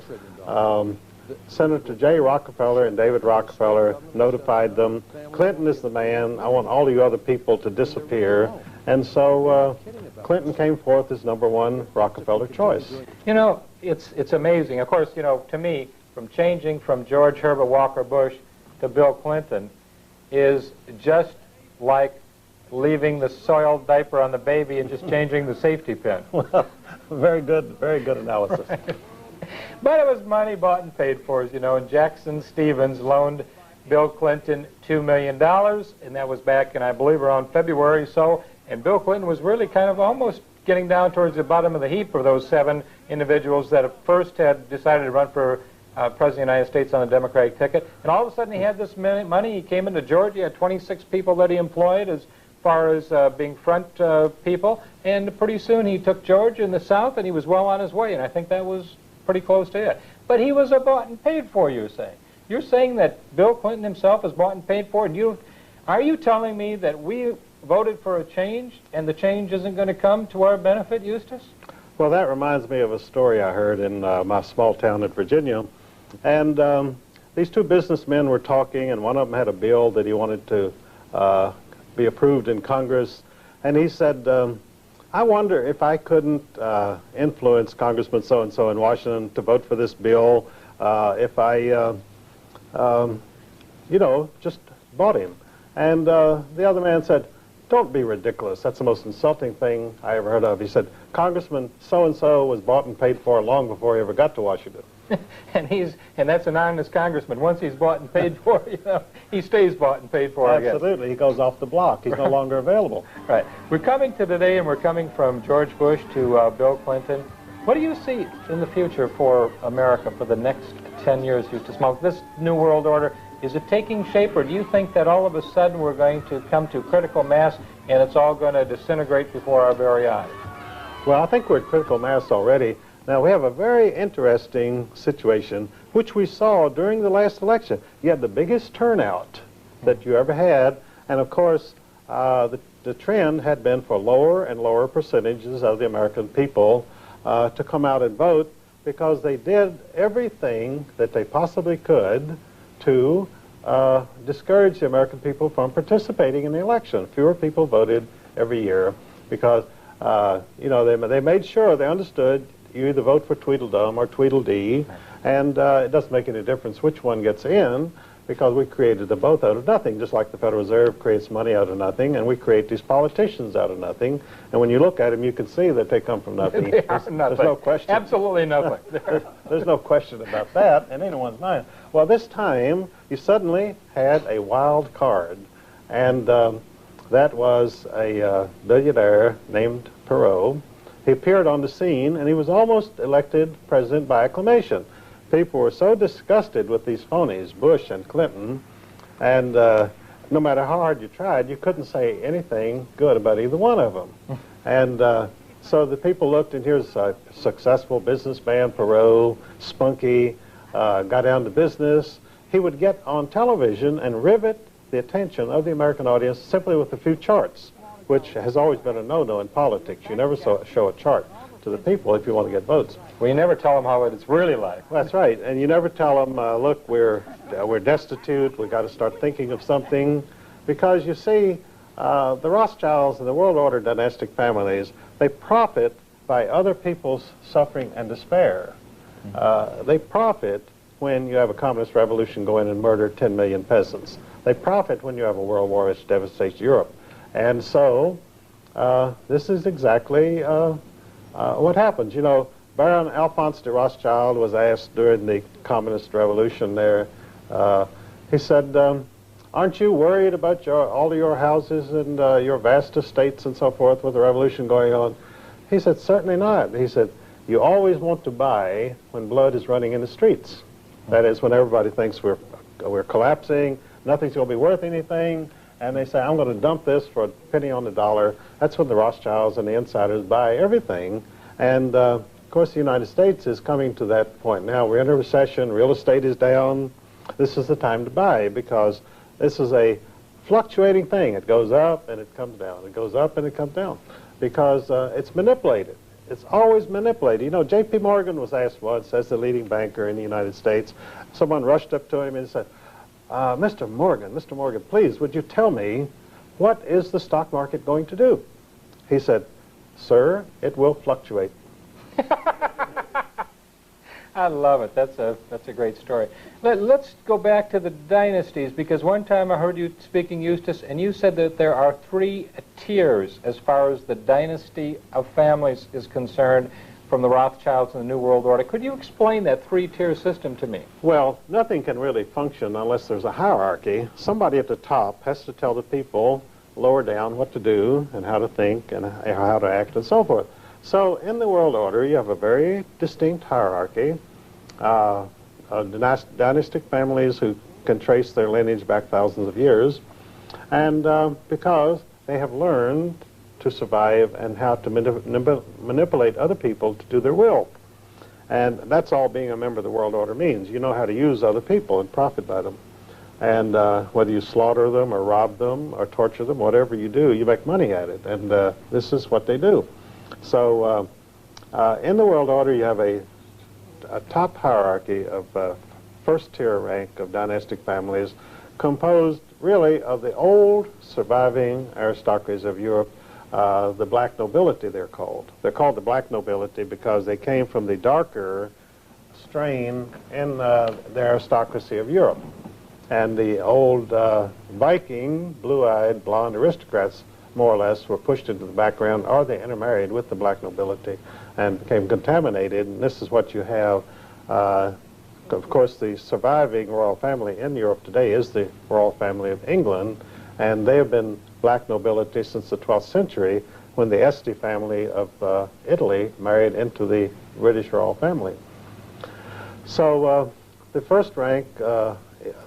[SPEAKER 2] Senator J. Rockefeller and David Rockefeller notified them, Clinton is the man, I want all you other people to disappear, and so Clinton came forth as #1 Rockefeller choice.
[SPEAKER 1] You know, it's amazing. Of course, you know, to me, from changing from George Herbert Walker Bush to Bill Clinton is just like leaving the soiled diaper on the baby and just changing the safety pin.
[SPEAKER 2] Well, very good analysis.
[SPEAKER 1] But it was money bought and paid for, as you know, and Jackson Stevens loaned Bill Clinton $2 million, and that was back in, I believe, around February or so, and Bill Clinton was really kind of almost getting down towards the bottom of the heap of those 7 individuals that at first had decided to run for President of the United States on the Democratic ticket, and all of a sudden he had this money. He came into Georgia, he had 26 people that he employed as far as being front people, and pretty soon he took Georgia in the South, and he was well on his way, and I think that was pretty close to it. But he was bought and paid for, you're saying. You're saying that Bill Clinton himself is bought and paid for, and are you telling me that we voted for a change, and the change isn't going to come to our benefit, Eustace?
[SPEAKER 2] Well, that reminds me of a story I heard in my small town in Virginia. And these 2 businessmen were talking, and one of them had a bill that he wanted to be approved in Congress. And he said, I wonder if I couldn't influence Congressman so-and-so in Washington to vote for this bill if I, you know, just bought him. And the other man said, don't be ridiculous. That's the most insulting thing I ever heard of. He said, Congressman so-and-so was bought and paid for long before he ever got to Washington.
[SPEAKER 1] and that's an honest congressman. Once he's bought and paid for, you know, he stays bought and paid for.
[SPEAKER 2] Absolutely. He goes off the block. He's no longer available.
[SPEAKER 1] Right. We're coming to today, and we're coming from George Bush to Bill Clinton. What do you see in the future for America for the next 10 years, Eustace Mullins? This new world order, is it taking shape, or do you think that all of a sudden we're going to come to critical mass and it's all going to disintegrate before our very eyes?
[SPEAKER 2] Well, I think we're at critical mass already. Now, we have a very interesting situation, which we saw during the last election. You had the biggest turnout that you ever had, and of course, the trend had been for lower and lower percentages of the American people to come out and vote, because they did everything that they possibly could to discouraged the American people from participating in the election. Fewer people voted every year because, you know, they made sure they understood you either vote for Tweedledum or Tweedledee, and it doesn't make any difference which one gets in, because we created them both out of nothing, just like the Federal Reserve creates money out of nothing, and we create these politicians out of nothing. And when you look at them, you can see that they come from nothing.
[SPEAKER 1] They are nothing.
[SPEAKER 2] There's no question.
[SPEAKER 1] Absolutely nothing.
[SPEAKER 2] There's no question about that in anyone's mind. Well, this time, you suddenly had a wild card, and that was a billionaire named Perot. He appeared on the scene, and he was almost elected president by acclamation. People were so disgusted with these phonies, Bush and Clinton, and no matter how hard you tried, you couldn't say anything good about either one of them. And so the people looked, and here's a successful businessman, Perot, spunky, got down to business. He would get on television and rivet the attention of the American audience simply with a few charts, which has always been a no-no in politics. You never show a chart to the people if you want to get votes.
[SPEAKER 1] Well, you never tell them how it's really like.
[SPEAKER 2] That's right, and you never tell them, look, we're destitute, we've got to start thinking of something, because you see, the Rothschilds and the world order dynastic families, they profit by other people's suffering and despair. They profit when you have a communist revolution go in and murder 10 million peasants. They profit when you have a world war which devastates Europe. And so, this is exactly what happens. You know, Baron Alphonse de Rothschild was asked during the communist revolution there, he said, aren't you worried about all of your houses and your vast estates and so forth with the revolution going on? He said, certainly not. He said, you always want to buy when blood is running in the streets. That is, when everybody thinks we're collapsing, nothing's going to be worth anything, and they say, I'm going to dump this for a penny on the dollar. That's when the Rothschilds and the insiders buy everything. And, of course, the United States is coming to that point now. We're in a recession. Real estate is down. This is the time to buy, because this is a fluctuating thing. It goes up and it comes down. It goes up and it comes down, because it's manipulated. It's always manipulated. You know, J.P. Morgan was asked once, as the leading banker in the United States, someone rushed up to him and said, Mr. Morgan, please, would you tell me, what is the stock market going to do? He said, sir, it will fluctuate.
[SPEAKER 1] I love it. That's a great story. Let's go back to the dynasties, because one time I heard you speaking, Eustace, and you said that there are 3 tiers as far as the dynasty of families is concerned, from the Rothschilds and the New World Order. Could you explain that 3-tier system to me?
[SPEAKER 2] Well, nothing can really function unless there's a hierarchy. Somebody at the top has to tell the people lower down what to do and how to think and how to act and so forth. So in the world order, you have a very distinct hierarchy, dynastic families who can trace their lineage back thousands of years, and because they have learned to survive and how to manipulate other people to do their will. And that's all being a member of the world order means. You know how to use other people and profit by them. And whether you slaughter them or rob them or torture them, whatever you do, you make money at it. And this is what they do. So in the world order, you have a top hierarchy of first-tier rank of dynastic families composed really of the old surviving aristocracies of Europe. The black nobility, they're called. They're called the black nobility because they came from the darker strain in the aristocracy of Europe. And the old Viking, blue-eyed, blonde aristocrats, more or less, were pushed into the background, or they intermarried with the black nobility and became contaminated. And this is what you have. Of course, the surviving royal family in Europe today is the royal family of England, and they have been black nobility since the 12th century, when the Este family of Italy married into the British royal family. So the first rank,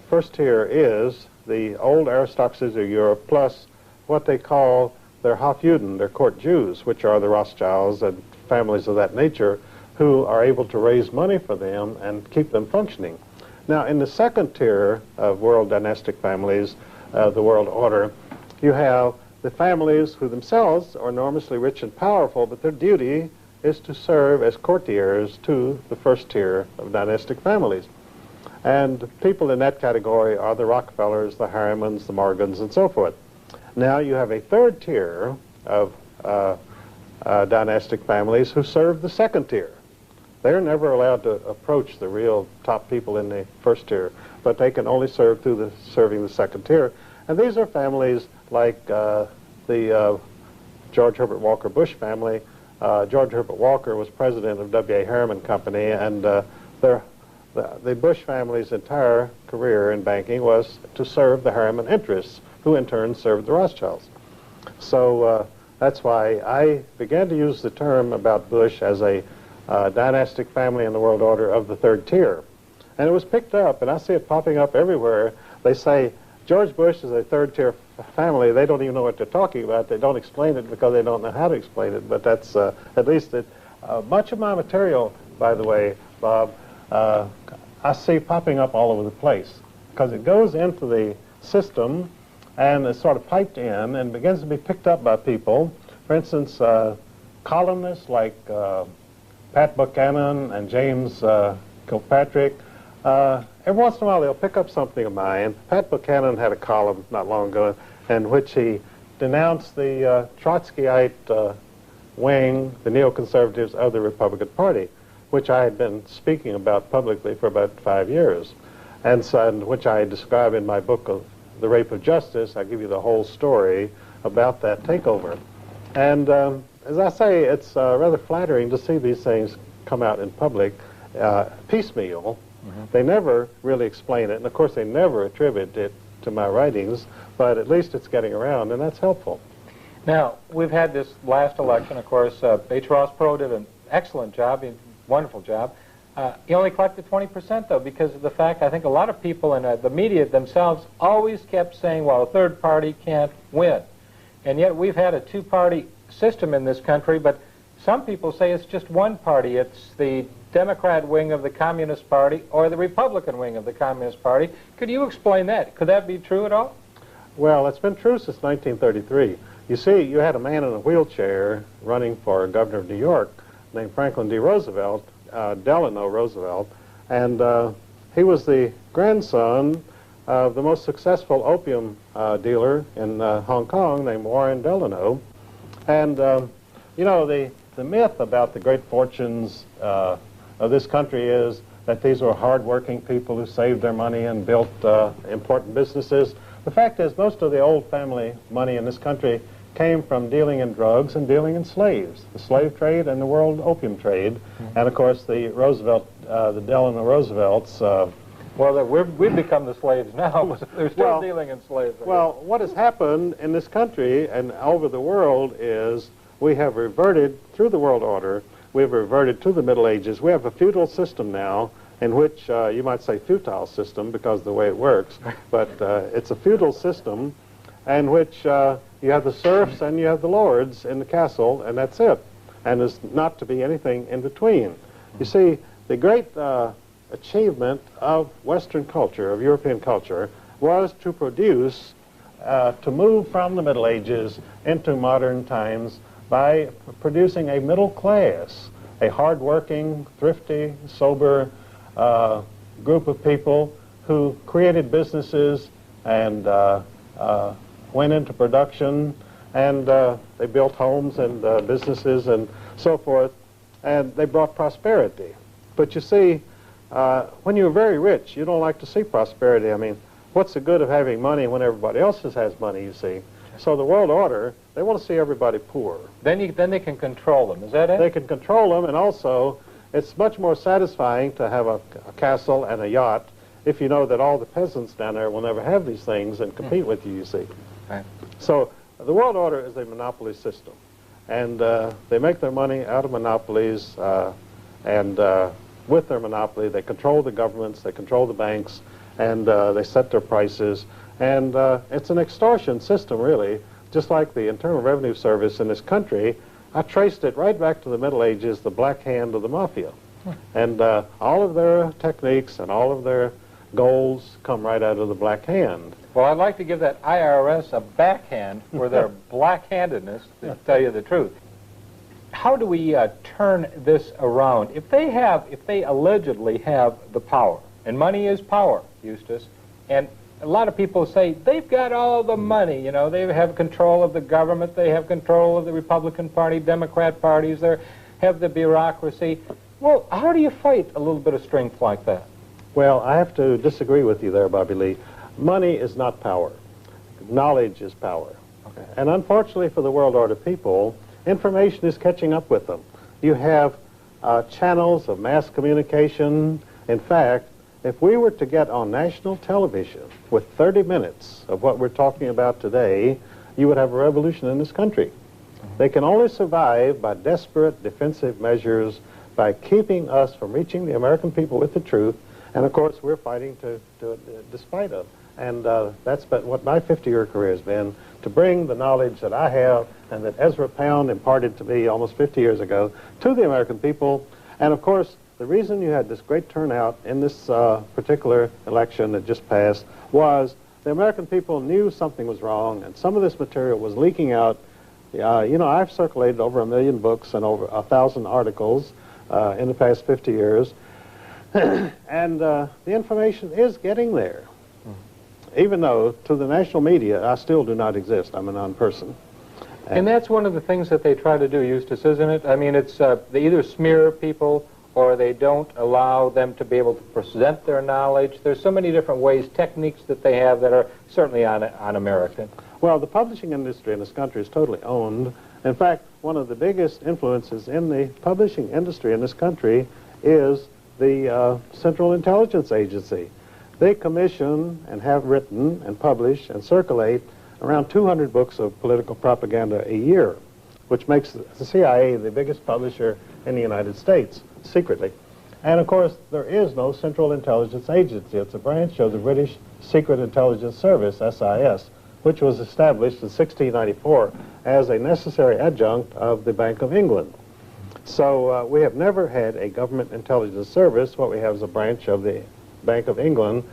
[SPEAKER 2] first tier is the old aristocracies of Europe, plus what they call their Hofjuden, their court Jews, which are the Rothschilds and families of that nature, who are able to raise money for them and keep them functioning. Now, in the second tier of world dynastic families, the world order, you have the families who themselves are enormously rich and powerful, but their duty is to serve as courtiers to the first tier of dynastic families. And people in that category are the Rockefellers, the Harrimans, the Morgans, and so forth. Now you have a third tier of dynastic families who serve the second tier. They're never allowed to approach the real top people in the first tier, but they can only serve through serving the second tier. And these are families like the George Herbert Walker Bush family. George Herbert Walker was president of W.A. Harriman Company, and the Bush family's entire career in banking was to serve the Harriman interests, who in turn served the Rothschilds. So that's why I began to use the term about Bush as a dynastic family in the world order of the third tier. And it was picked up, and I see it popping up everywhere. They say, George Bush is a third tier family. They don't even know what they're talking about. They don't explain it because they don't know how to explain it, but that's at least it. Much of my material, by the way, Bob, I see popping up all over the place because it goes into the system and is sort of piped in and begins to be picked up by people. For instance, columnists like Pat Buchanan and James Kilpatrick, every once in a while they'll pick up something of mine. Pat Buchanan had a column not long ago in which he denounced the Trotskyite wing, the neoconservatives of the Republican Party, which I had been speaking about publicly for about 5 years, and which I describe in my book of The Rape of Justice. I give you the whole story about that takeover. And as I say, it's rather flattering to see these things come out in public piecemeal. Mm-hmm. They never really explain it, and of course they never attribute it to my writings, but at least it's getting around, and that's helpful.
[SPEAKER 1] Now, we've had this last election, of course. H. Ross Perot did an excellent job, wonderful job. He only collected 20%, though, because of the fact I think a lot of people in the media themselves always kept saying, well, a third party can't win. And yet we've had a two-party system in this country, but some people say it's just one party. It's the Democrat wing of the Communist Party or the Republican wing of the Communist Party. Could you explain that? Could that be true at all?
[SPEAKER 2] Well, it's been true since 1933. You see, you had a man in a wheelchair running for governor of New York named Franklin D. Roosevelt, Delano Roosevelt, and he was the grandson of the most successful opium dealer in Hong Kong named Warren Delano. And, you know, the myth about the great fortunes of this country is that these were hard-working people who saved their money and built important businesses. The fact is, most of the old family money in this country came from dealing in drugs and dealing in slaves, the slave trade and the world opium trade. Mm-hmm. And, of course, the Delano Roosevelts.
[SPEAKER 1] Well, we've become the slaves now, but they're still dealing in slaves.
[SPEAKER 2] Well, what has happened in this country and over the world is we have reverted, through the world order, we've reverted to the Middle Ages. We have a feudal system now in which you might say futile system because of the way it works, but it's a feudal system in which you have the serfs and you have the lords in the castle, and that's it. And there's not to be anything in between. You see, the great achievement of Western culture, of European culture, was to produce, to move from the Middle Ages into modern times by producing a middle class, a hard-working, thrifty, sober group of people who created businesses and went into production, and they built homes and businesses and so forth, and they brought prosperity. But you see, when you're very rich, you don't like to see prosperity. I mean, what's the good of having money when everybody else has money, you see? So the world order, they want to see everybody poor.
[SPEAKER 1] Then they can control them, is that it?
[SPEAKER 2] They can control them, and also it's much more satisfying to have a castle and a yacht if you know that all the peasants down there will never have these things and compete with you, you see.
[SPEAKER 1] Right.
[SPEAKER 2] So the world order is a monopoly system, and they make their money out of monopolies, and with their monopoly they control the governments, they control the banks, and they set their prices, and it's an extortion system, really, just like the Internal Revenue Service in this country. I traced it right back to the Middle Ages, the Black Hand of the Mafia. And all of their techniques and all of their goals come right out of the Black Hand.
[SPEAKER 1] Well, I'd like to give that IRS a backhand for their black-handedness, to tell you the truth. How do we turn this around? If they allegedly have the power, And money is power, Eustace. And a lot of people say they've got all the money, you know, they have control of the government, they have control of the Republican Party, Democrat parties, they have the bureaucracy. Well, how do you fight a little bit of strength like that?
[SPEAKER 2] Well, I have to disagree with you there, Bobby Lee. Money is not power. Knowledge is power.
[SPEAKER 1] Okay.
[SPEAKER 2] And unfortunately for the world order people, information is catching up with them. You have channels of mass communication. In fact, if we were to get on national television with 30 minutes of what we're talking about today, you would have a revolution in this country. They can only survive by desperate defensive measures, by keeping us from reaching the American people with the truth, and of course we're fighting to despite of. And that's been what my 50-year career has been, to bring the knowledge that I have and that Ezra Pound imparted to me almost 50 years ago to the American people. And of course, the reason you had this great turnout in this particular election that just passed was the American people knew something was wrong, and some of this material was leaking out. You know, I've circulated over 1 million books and over 1,000 articles in the past 50 years, and the information is getting there. Even though, to the national media, I still do not exist. I'm a non-person.
[SPEAKER 1] And that's one of the things that they try to do, Eustace, isn't it? I mean, it's they either smear people or they don't allow them to be able to present their knowledge. There's so many different ways, techniques that they have that are certainly un-American.
[SPEAKER 2] Well, the publishing industry in this country is totally owned. In fact, one of the biggest influences in the publishing industry in this country is the Central Intelligence Agency. They commission and have written and publish and circulate around 200 books of political propaganda a year, which makes the CIA the biggest publisher in the United States, secretly. And of course, there is no Central Intelligence Agency. It's a branch of the British Secret Intelligence Service, SIS, which was established in 1694 as a necessary adjunct of the Bank of England. So we have never had a government intelligence service. What we have is a branch of the Bank of England,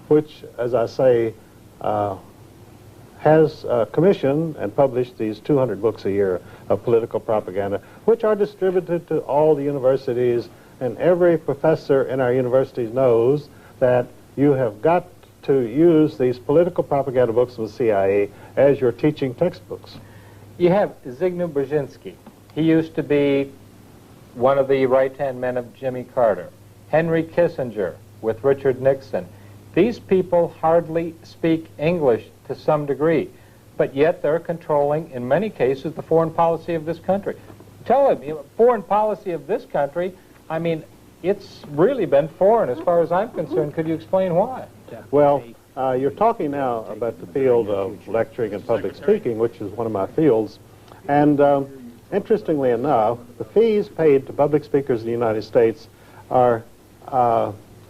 [SPEAKER 2] which, as I say, has commissioned and published these 200 books a year of political propaganda, which are distributed to all the universities, and every professor in our universities knows that you have got to use these political propaganda books from the CIA as your teaching textbooks.
[SPEAKER 1] You have Zygmunt Brzezinski. He used to be one of the right-hand men of Jimmy Carter. Henry Kissinger with Richard Nixon. These people hardly speak English to some degree, but yet they're controlling, in many cases, the foreign policy of this country. Tell them, you know, foreign policy of this country, I mean, it's really been foreign as far as I'm concerned. Could you explain why?
[SPEAKER 2] Well, you're talking now about the field of lecturing and public speaking, which is one of my fields. And interestingly enough, the fees paid to public speakers in the United States are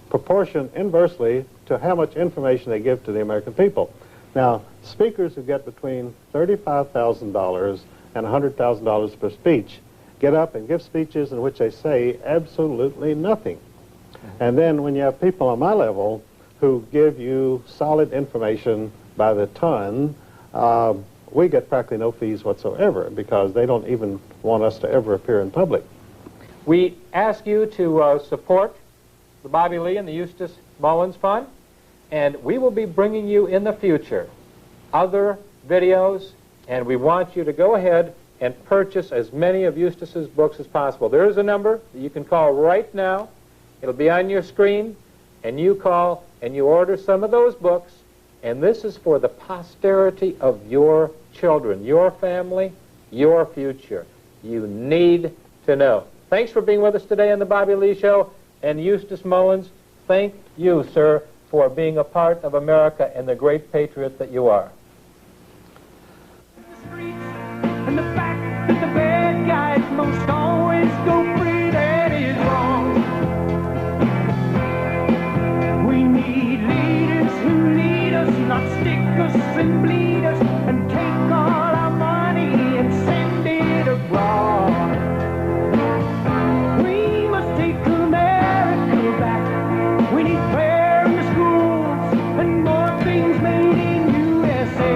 [SPEAKER 2] proportioned inversely to how much information they give to the American people. Now, speakers who get between $35,000 and $100,000 per speech get up and give speeches in which they say absolutely nothing. And then when you have people on my level who give you solid information by the ton, we get practically no fees whatsoever because they don't even want us to ever appear in public.
[SPEAKER 1] We ask you to support the Bobby Lee and the Eustace Mullins Fund, and we will be bringing you in the future other videos, and we want you to go ahead and purchase as many of Eustace's books as possible. There is a number that you can call right now. It'll be on your screen, and you call and you order some of those books, and this is for the posterity of your children, your family, your future. You need to know. Thanks for being with us today on the Bobby Lee Show, and Eustace Mullins, thank you, sir, for being a part of America and the great patriot that you are.
[SPEAKER 3] And the fact that the bad guys most always go free, that is wrong. We need leaders who lead us, not stick us and bleed us, and take all our money and send it abroad. We must take America back. We need prayer in the schools and more things made in USA.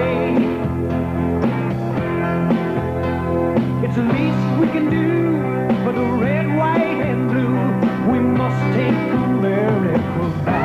[SPEAKER 3] It's the least we can do for the red, white, and blue. We must take America. equal balance.